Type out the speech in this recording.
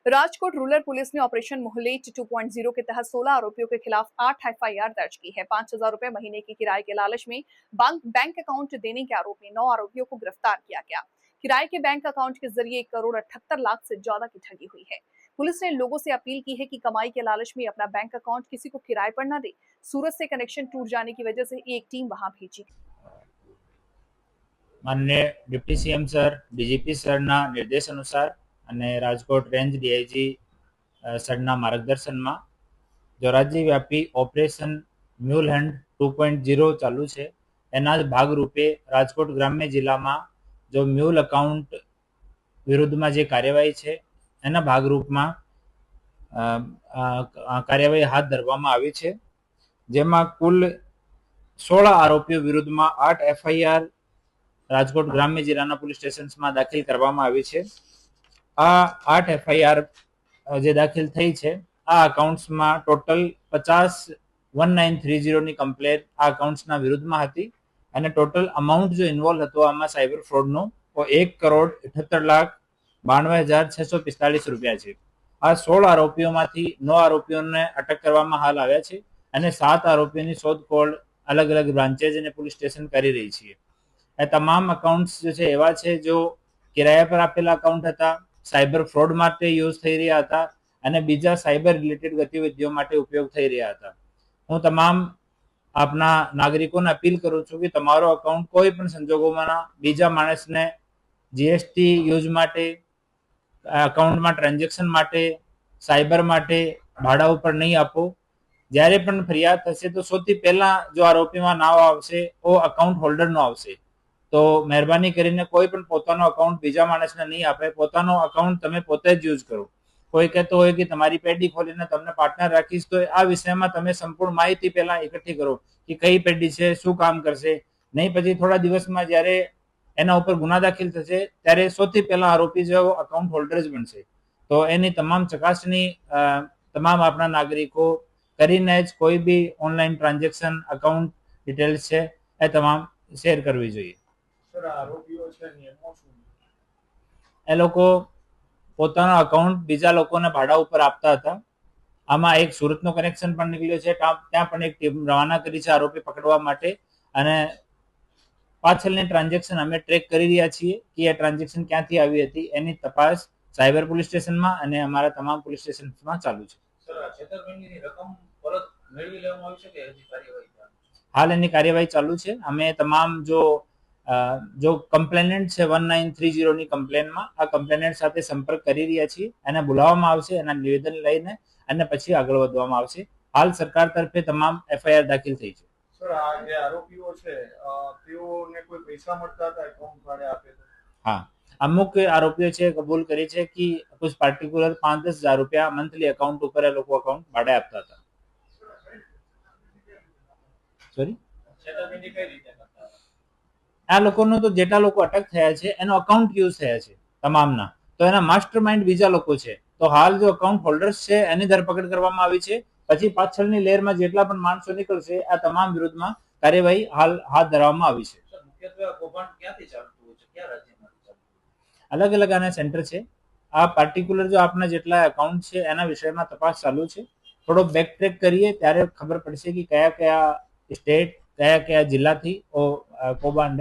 Rajkot rural police ने operation मोहलेट 2.0 के तहत 16 आरोपियों के खिलाफ 8 एफआईआर दर्ज की है। 5,000 रुपए महीने की किराए के लालच में बैंक अकाउंट देने के आरोप में 9 आरोपियों को गिरफ्तार किया गया। किराए के बैंक अकाउंट के जरिए 1,78,00,000 से ज्यादा की ठगी हुई है। पुलिस ने लोगों से अपील की है कि कमाई के लालच में अपना बैंक अकाउंट किसी को किराए पर न दे। सूरत से कनेक्शन टूट जाने की वजह से एक टीम वहां भेजी। माननीय deputy CM sir, DGP Sarna निर्देश अनुसार અને રાજકોટ રેન્જ ડીઆઈજી સરના માર્ગદર્શનમાં જો રાજ્યવ્યાપી ઓપરેશન મ્યુલ હેન્ડ 2.0 ચાલુ છે એના જ ભાગરૂપે રાજકોટ ગ્રામ્ય જિલ્લામાં જો મ્યુલ અકાઉન્ટ વિરુદ્ધમાં જે કાર્યવાહી છે એના ભાગરૂપમાં કાર્યવાહી હાથ ધરવામાં આવી છે, જેમાં કુલ 16 આરોપીઓ વિરુદ્ધમાં 8 એફઆઈઆર રાજકોટ ગ્રામ્ય જિલ્લાના પોલીસ સ્ટેશન્સમાં દાખલ કરવામાં આવી છે। આ 8 એફઆઈઆર જે દાખલ થઈ છે આ અકાઉન્ટ્સમાં ટોટલ 50,1930 ની કમ્પ્લેન આ અકાઉન્ટ્સના વિરુદ્ધમાં હતી અને ટોટલ અમાઉન્ટ જો ઇન્વોલ્વ હતો આમાં સાયબર ફ્રોડનો તો 1,78,92,645 રૂપિયા છે। આ 16 આરોપીઓમાંથી 9 આરોપીઓને અટક કરવામાં હાલ આવ્યા છે અને 7 આરોપીઓની શોધખોળ અલગ અલગ બ્રાન્ચેસ અને પોલીસ સ્ટેશન કરી રહી છે। એ તમામ અકાઉન્ટ્સ જે છે એવા છે જો કિરાયા પર આપેલા અકાઉન્ટ હતા, સાયબર ફ્રોડ માટે યુઝ થઈ રહ્યા હતા અને બીજા સાયબર રિલેટેડ ગતિવિધિઓ માટે ઉપયોગ થઈ રહ્યા હતા। હું તમામ આપના નાગરિકોને અપીલ કરું છું કે તમારો અકાઉન્ટ કોઈ પણ સંજોગોમાં બીજા માણસને જીએસટી યુઝ માટે, અકાઉન્ટમાં ટ્રાન્ઝેક્શન માટે, સાયબર માટે ભાડા ઉપર નહીં આપો। જ્યારે પણ ફરિયાદ થશે તો સૌથી પહેલા જો આરોપીમાં નામ આવશે ઓ અકાઉન્ટ હોલ્ડરનો આવશે। તો મહેરબાની કરીને કોઈ પણ પોતાનો અકાઉન્ટ બીજા માણસને નહીં આપે, પોતાનો અકાઉન્ટ તમે પોતે જ યુઝ કરો। કોઈ કહેતો હોય કે તમારી પેઢી ખોલીને તમને પાર્ટનર રાખીશ તો આ વિષયમાં તમે સંપૂર્ણ માહિતી પહેલા એકઠી કરો કે કઈ પેઢી છે, શું કામ કરશે, નહીં પછી થોડા દિવસમાં જ્યારે એના ઉપર ગુના દાખલ થશે ત્યારે સૌથી પહેલા આરોપી જો અકાઉન્ટ હોલ્ડર જ બનશે। તો એની તમામ ચકાસણી તમામ આપણા નાગરિકો કરીને જ કોઈ બી ઓનલાઈન ટ્રાન્ઝેક્શન અકાઉન્ટ ડિટેલ્સ છે એ તમામ શેર કરવી જોઈએ। એ લોકો પોતાનો અકાઉન્ટ બીજા લોકોને ભાડા ઉપર આપતા હતા। આમાં એક સુરતનો કનેક્શન પણ નીકળ્યો છે, ત્યાં પણ એક ટીમ રવાના કરી છે આરોપી પકડવા માટે અને પાછળની ટ્રાન્ઝેક્શન અમે ટ્રેક કરી રહ્યા છીએ કે એ ટ્રાન્ઝેક્શન ક્યાંથી આવી હતી એની તપાસ સાયબર પોલીસ સ્ટેશનમાં અને અમારા તમામ પોલીસ સ્ટેશન્સમાં ચાલુ છે। હાલ એની કાર્યવાહી ચાલુ છે। અમે તમામ जो કમ્પ્લેનન્ટ છે 1930 ની કમ્પ્લેનમાં આ કમ્પ્લેનન્ટ સાથે સંપર્ક કરી રહ્યા છીએ, એને બોલાવવામાં આવશે, એના નિવેદન લઈને અને પછી આગળ વધવામાં આવશે। હાલ સરકાર તરફે તમામ એફઆઈઆર દાખલ થઈ છે। સર આ જે આરોપીઓ છે તેઓને કોઈ પૈસા મળતા હતા એકાઉન્ટ ભાડે આપે તો? હા, અમુક આરોપીઓ છે કબૂલ કરી છે કે कुछ પાર્ટિક્યુલર 5-10 હજાર રૂપિયા મંથલી અકાઉન્ટ ઉપર એ લોકો અકાઉન્ટ ભાડે આપતા હતા। સોરી, આ લોકોનો તો જેટલા લોકો અટક થયા છે એનો અકાઉન્ટ યુઝ થયા છે તમામના, તો એના માસ્ટર માઇન્ડ બીજા લોકો છે। તો હાલ જો અકાઉન્ટ હોલ્ડર્સ છે એની ધરપકડ કરવામાં આવી છે, પછી પાછળની લેયરમાં જેટલા પણ માણસો નીકળશે આ તમામ વિરુદ્ધમાં કાર્યવાહી હાલ હાથ ધરવામાં આવી છે। અલગ અલગ આના સેન્ટર છે। આ પાર્ટિક્યુલર જો આપના જેટલા અકાઉન્ટ છે એના વિષયમાં તપાસ ચાલુ છે। થોડો બેક ટ્રેક કરીએ ત્યારે ખબર પડશે કે કયા કયા સ્ટેટ, કયા કયા જિલ્લાથી કૌભાંડ